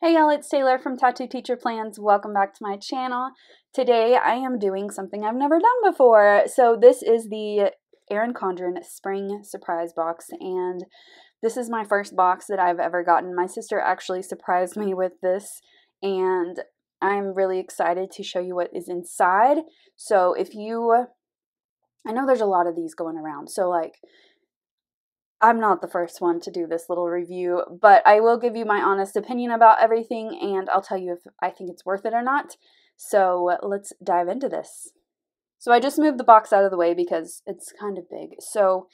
Hey y'all, it's Taylor from Tattooed Teacher Plans. Welcome back to my channel. Today I am doing something I've never done before. So this is the Erin Condren Spring Surprise Box, and this is my first box that I've ever gotten. My sister actually surprised me with this, and I'm really excited to show you what is inside. So I know there's a lot of these going around, so I'm not the first one to do this little review, but I will give you my honest opinion about everything, and I'll tell you if I think it's worth it or not. So let's dive into this. So I just moved the box out of the way because it's kind of big. So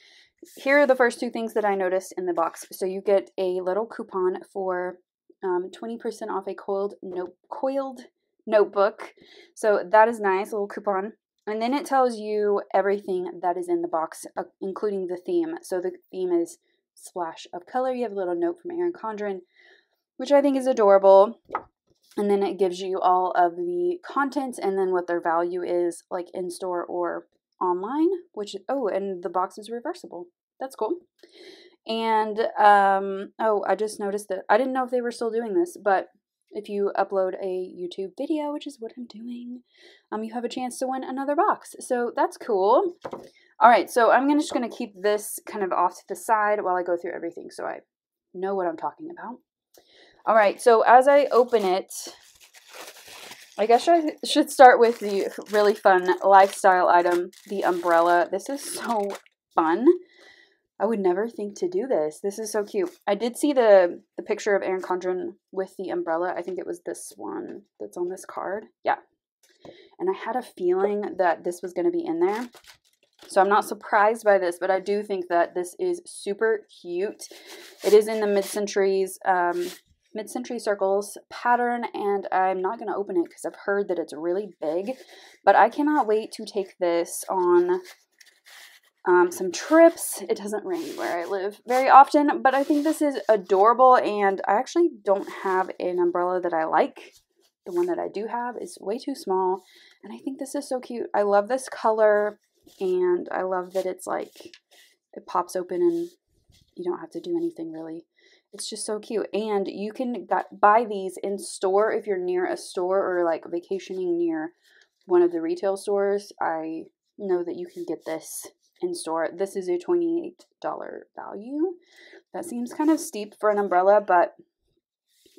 here are the first two things that I noticed in the box. So you get a little coupon for 20% off a coiled notebook. So that is nice, a little coupon. And then it tells you everything that is in the box, including the theme. So the theme is Splash of Color. You have a little note from Erin Condren, which I think is adorable. And then it gives you all of the contents and then what their value is, like in store or online, and the box is reversible. That's cool. And, I just noticed that I didn't know if they were still doing this, but if you upload a YouTube video, which is what I'm doing, you have a chance to win another box. So that's cool. All right, so I'm just going to keep this kind of off to the side while I go through everything so I know what I'm talking about. All right, so as I open it, I guess I should start with the really fun lifestyle item, the umbrella. This is so fun. I would never think to do this. This is so cute. I did see the picture of Erin Condren with the umbrella. I think it was this one that's on this card. Yeah. And I had a feeling that this was going to be in there. So I'm not surprised by this, but I do think that this is super cute. It is in the mid-century circles pattern, and I'm not going to open it because I've heard that it's really big. But I cannot wait to take this on some trips. It doesn't rain where I live very often, but I think this is adorable, and I actually don't have an umbrella that I like. The one that I do have is way too small, and I think this is so cute. I love this color, and I love that it's like, it pops open and you don't have to do anything really. It's just so cute, and you can buy these in store if you're near a store or like vacationing near one of the retail stores. I know that you can get this in store. This is a $28 value. That seems kind of steep for an umbrella, but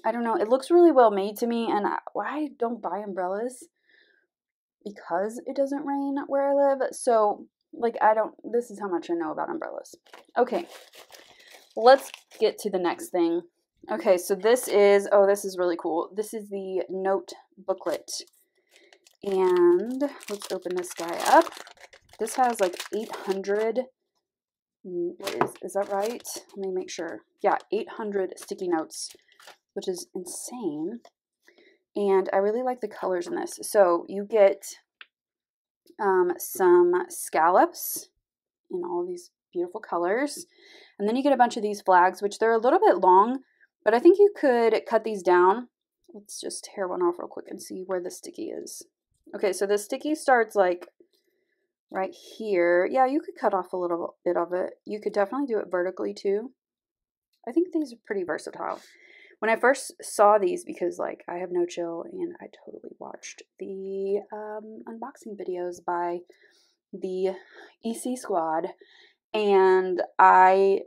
I don't know. It looks really well made to me, and I don't buy umbrellas because it doesn't rain where I live. So, this is how much I know about umbrellas. Okay, let's get to the next thing. Okay, so this is really cool. This is the note booklet. And let's open this guy up. This has like 800, is that right? Let me make sure. Yeah, 800 sticky notes, which is insane. And I really like the colors in this. So you get some scallops in all these beautiful colors. And then you get a bunch of these flags, which they're a little bit long, but I think you could cut these down. Let's just tear one off real quick and see where the sticky is. Okay, so the sticky starts like right here. Yeah, you could cut off a little bit of it. You could definitely do it vertically too. I think these are pretty versatile. When I first saw these, because like I have no chill and I totally watched the unboxing videos by the EC squad, and I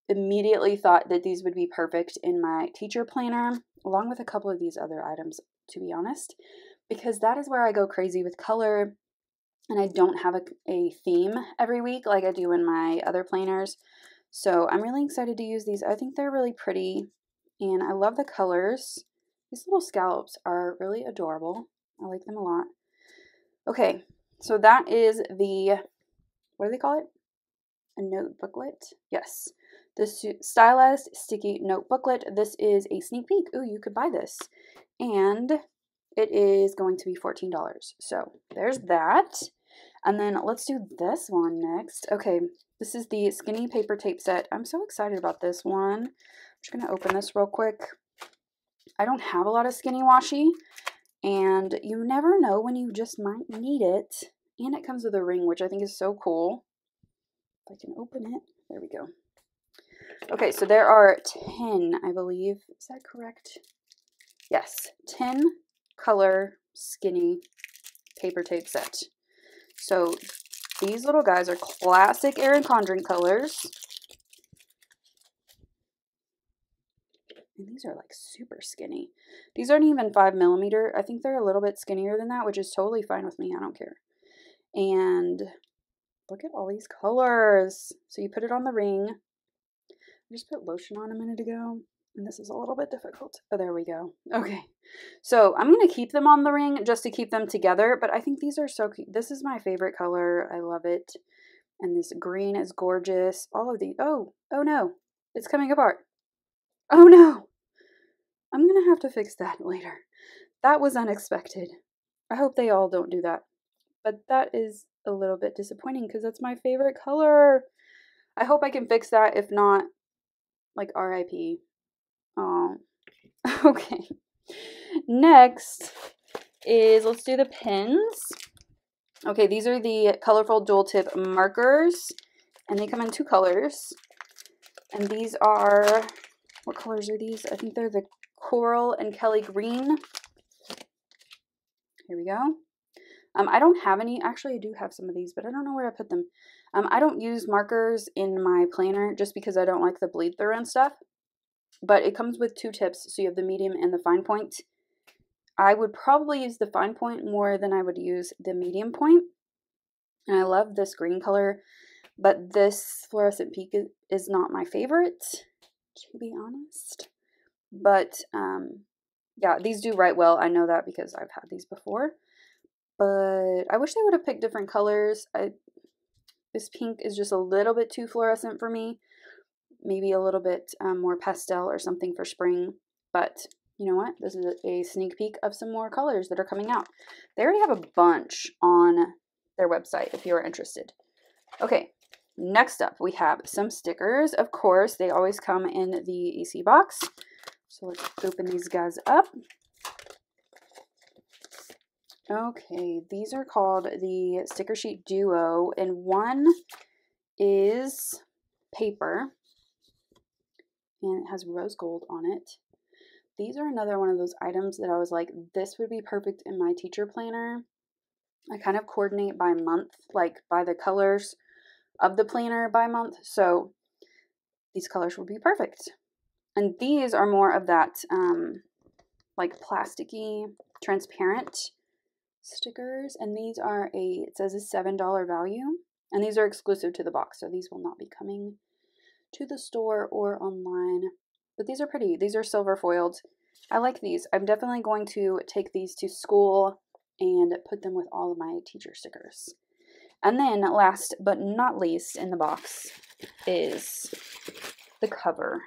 immediately thought that these would be perfect in my teacher planner, along with a couple of these other items, to be honest, because that is where I go crazy with color. And I don't have a theme every week like I do in my other planners. So I'm really excited to use these. I think they're really pretty, and I love the colors. These little scallops are really adorable. I like them a lot. Okay, so that is what do they call it? A note booklet? Yes. This stylized sticky note booklet. This is a sneak peek. Ooh, you could buy this. And it is going to be $14. So there's that. And then let's do this one next. Okay, this is the skinny paper tape set. I'm so excited about this one. I'm just going to open this real quick. I don't have a lot of skinny washi, and you never know when you just might need it. And it comes with a ring, which I think is so cool. If I can open it. There we go. Okay, so there are 10, I believe. Is that correct? Yes, 10 color skinny paper tape set. So these little guys are classic Erin Condren colors. And these are like super skinny. These aren't even 5mm. I think they're a little bit skinnier than that, which is totally fine with me. I don't care. And look at all these colors. So you put it on the ring. I just put lotion on a minute ago, and this is a little bit difficult. Oh, there we go. Okay. So I'm going to keep them on the ring just to keep them together, but I think these are so cute. This is my favorite color. I love it. And this green is gorgeous. All of these. Oh no. It's coming apart. Oh no. I'm going to have to fix that later. That was unexpected. I hope they all don't do that. But that is a little bit disappointing because that's my favorite color. I hope I can fix that. If not, like RIP. Oh. Okay. Next is, let's do the pens. Okay, these are the colorful dual tip markers. And they come in 2 colors. And these are, what colors are these? I think they're the Coral and Kelly Green. Here we go. I don't have any. Actually, I do have some of these, but I don't know where I put them. I don't use markers in my planner just because I don't like the bleed through and stuff. But it comes with 2 tips, so you have the medium and the fine point. I would probably use the fine point more than I would use the medium point. And I love this green color, but this fluorescent pink is not my favorite, to be honest. But yeah, these do write well. I know that because I've had these before. But I wish they would have picked different colors. This pink is just a little bit too fluorescent for me. Maybe a little bit more pastel or something for spring. But you know what? This is a sneak peek of some more colors that are coming out. They already have a bunch on their website if you're interested. Okay, next up we have some stickers. Of course, they always come in the EC box. So let's open these guys up. Okay, these are called the Sticker Sheet Duo, and one is paper, and it has rose gold on it. These are another one of those items that I was like, this would be perfect in my teacher planner. I kind of coordinate by month, like by the colors of the planner by month, so these colors would be perfect. And these are more of that like plasticky, transparent stickers, and these are it says a $7 value, and these are exclusive to the box, so these will not be coming to the store or online. But these are pretty. These are silver foiled. I like these. I'm definitely going to take these to school and put them with all of my teacher stickers. And then last but not least in the box is the cover.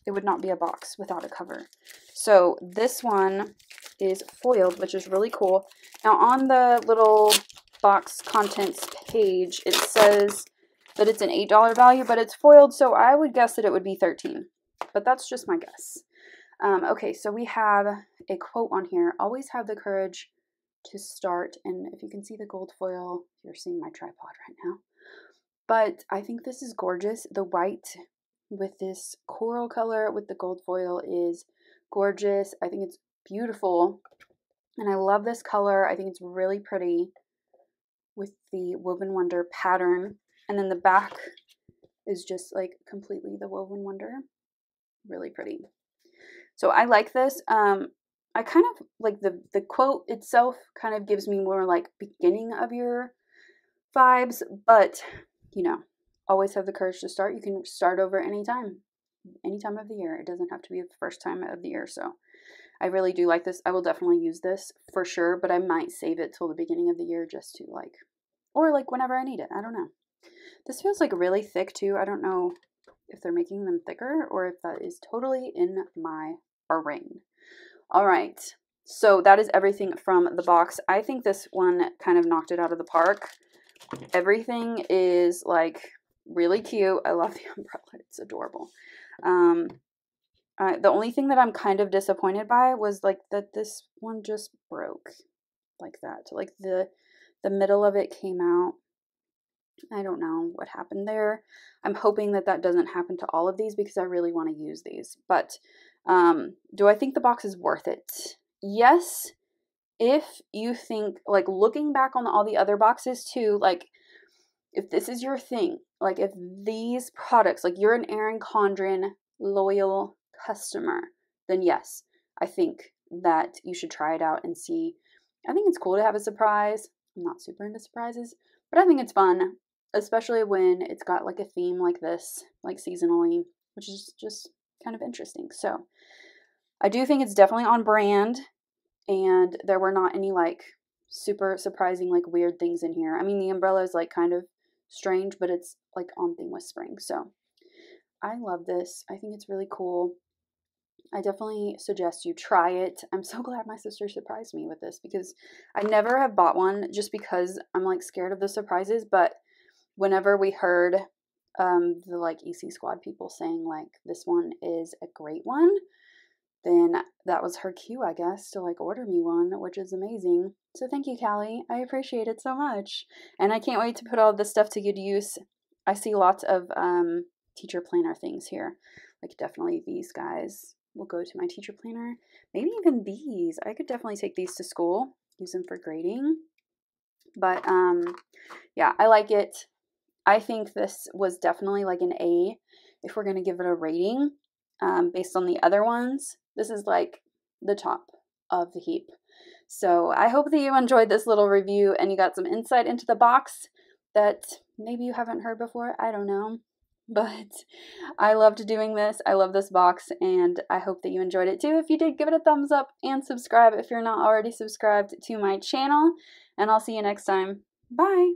It would not be a box without a cover. So this one is foiled, which is really cool. Now on the little box contents page, it says that it's an $8 value, but it's foiled, so I would guess that it would be $13. But that's just my guess. Okay, so we have a quote on here. Always have the courage to start. And if you can see the gold foil, you're seeing my tripod right now. But I think this is gorgeous. The white with this coral color with the gold foil is gorgeous. I think it's beautiful. And I love this color. I think it's really pretty with the Woven Wonder pattern. And then the back is just like completely the Woven Wonder. Really pretty. So I like this. I kind of like the quote itself kind of gives me more like beginning of year vibes, but you know, always have the courage to start. You can start over any time of the year. It doesn't have to be the first time of the year. So I really do like this. I will definitely use this for sure, but I might save it till the beginning of the year just to like, or like whenever I need it. I don't know. This feels like really thick too. I don't know if they're making them thicker or if that is totally in my brain. All right. So that is everything from the box. I think this one kind of knocked it out of the park. Everything is like really cute. I love the umbrella. It's adorable. The only thing that I'm kind of disappointed by was like that this one just broke like that. Like the middle of it came out. I don't know what happened there. I'm hoping that that doesn't happen to all of these because I really want to use these. But Do I think the box is worth it? Yes, if you think, like, looking back on all the other boxes too, like, if this is your thing, like, if these products, like, you're an Erin Condren loyal customer, then yes, I think that you should try it out and see. I think it's cool to have a surprise. I'm not super into surprises, but I think it's fun, especially when it's got, like, a theme like this, like, seasonally, which is just kind of interesting. So I do think it's definitely on brand, and there were not any, like, super surprising, like, weird things in here. I mean, the umbrella is, like, kind of strange, but it's, like, on theme with spring. So I love this. I think it's really cool. I definitely suggest you try it. I'm so glad my sister surprised me with this, because I never have bought one just because I'm, like, scared of the surprises. But whenever we heard the, like, EC Squad people saying, like, this one is a great one, then that was her cue, I guess, to, like, order me one, which is amazing. So thank you, Callie. I appreciate it so much. And I can't wait to put all this stuff to good use. I see lots of teacher planner things here. Like, definitely these guys will go to my teacher planner. Maybe even these. I could definitely take these to school, use them for grading. But yeah, I like it. I think this was definitely like an A if we're going to give it a rating based on the other ones. This is like the top of the heap. So I hope that you enjoyed this little review and you got some insight into the box that maybe you haven't heard before. I don't know. But I loved doing this. I love this box, and I hope that you enjoyed it too. If you did, give it a thumbs up and subscribe if you're not already subscribed to my channel. And I'll see you next time. Bye!